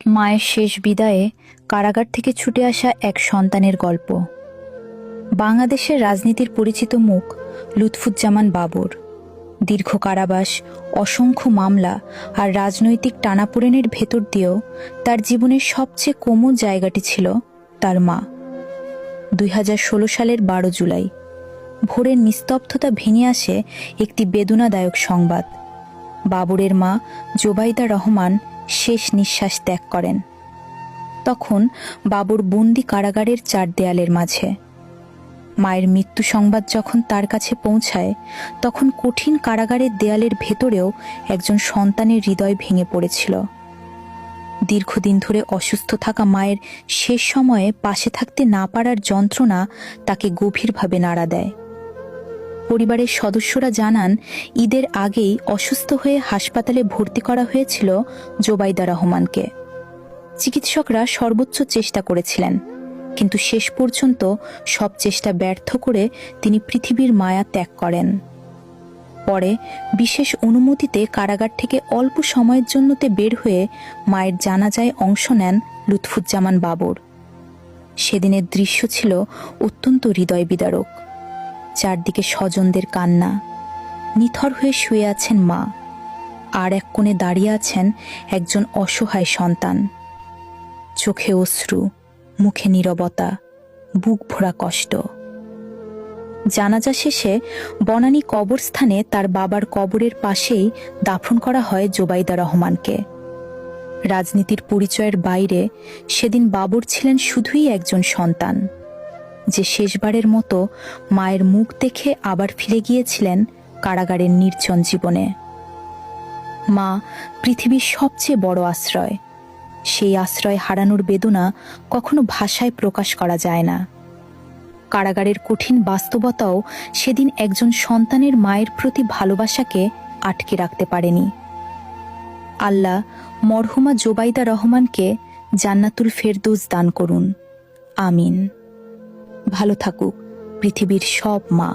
মায়ের শেষ বিদায়ে কারাগার থেকে ছুটে আসা এক সন্তানের গল্প। বাংলাদেশের রাজনীতির পরিচিত মুখ লুৎফুজ্জামান বাবর। দীর্ঘ কারাবাস, অসংখ্য মামলা আর রাজনৈতিক টানাপোড়েনের ভেতর দিয়েও তার জীবনের সবচেয়ে কোমল জায়গাটি ছিল তার মা। 2016 সালের 12 জুলাই ভোরের নিস্তব্ধতা ভেঙে আসে একটি বেদনাদায়ক সংবাদ। বাবরের মা জোবাইদা রহমান শেষ নিঃশ্বাস ত্যাগ করেন। তখন বাবর বন্দি কারাগারের 4 দেয়ালের মাঝে। মায়ের মৃত্যু সংবাদ যখন তার কাছে পৌঁছায়, তখন কঠিন কারাগারের দেয়ালের ভেতরেও একজন সন্তানের হৃদয় ভেঙে পড়েছিল। দীর্ঘদিন ধরে অসুস্থ থাকা মায়ের শেষ সময়ে পাশে থাকতে না পারার যন্ত্রণা তাকে গভীরভাবে নাড়া দেয়। পরিবারের সদস্যরা জানান, ঈদের আগেই অসুস্থ হয়ে হাসপাতালে ভর্তি করা হয়েছিল জোবাইদা রহমানকে। চিকিৎসকরা সর্বোচ্চ চেষ্টা করেছিলেন, কিন্তু শেষ পর্যন্ত সব চেষ্টা ব্যর্থ করে তিনি পৃথিবীর মায়া ত্যাগ করেন। পরে বিশেষ অনুমতিতে কারাগার থেকে অল্প সময়ের জন্যতে বের হয়ে মায়ের জানাজায় অংশ নেন লুৎফুজ্জামান বাবর। সেদিনের দৃশ্য ছিল অত্যন্ত হৃদয় বিদারক। চারদিকে স্বজনদের কান্না, নিথর হয়ে শুয়ে আছেন মা, আর এক কোণে দাঁড়িয়ে আছেন একজন অসহায় সন্তান। চোখে অশ্রু, মুখে নীরবতা, বুক ভরা কষ্ট। জানাজা শেষে বনানী কবরস্থানে তার বাবার কবরের পাশেই দাফন করা হয় জোবাইদা রহমানকে। রাজনীতির পরিচয়ের বাইরে সেদিন বাবর ছিলেন শুধুই একজন সন্তান, যে শেষবারের মতো মায়ের মুখ দেখে আবার ফিরে গিয়েছিলেন কারাগারের নির্জন জীবনে। মা পৃথিবীর সবচেয়ে বড় আশ্রয়। সেই আশ্রয় হারানোর বেদনা কখনো ভাষায় প্রকাশ করা যায় না। কারাগারের কঠিন বাস্তবতাও সেদিন একজন সন্তানের মায়ের প্রতি ভালোবাসাকে আটকে রাখতে পারেনি। আল্লাহ মরহুমা জোবাইদা রহমানকে জান্নাতুল ফেরদৌস দান করুন, আমিন। ভালো থাকুক পৃথিবীর সব মা।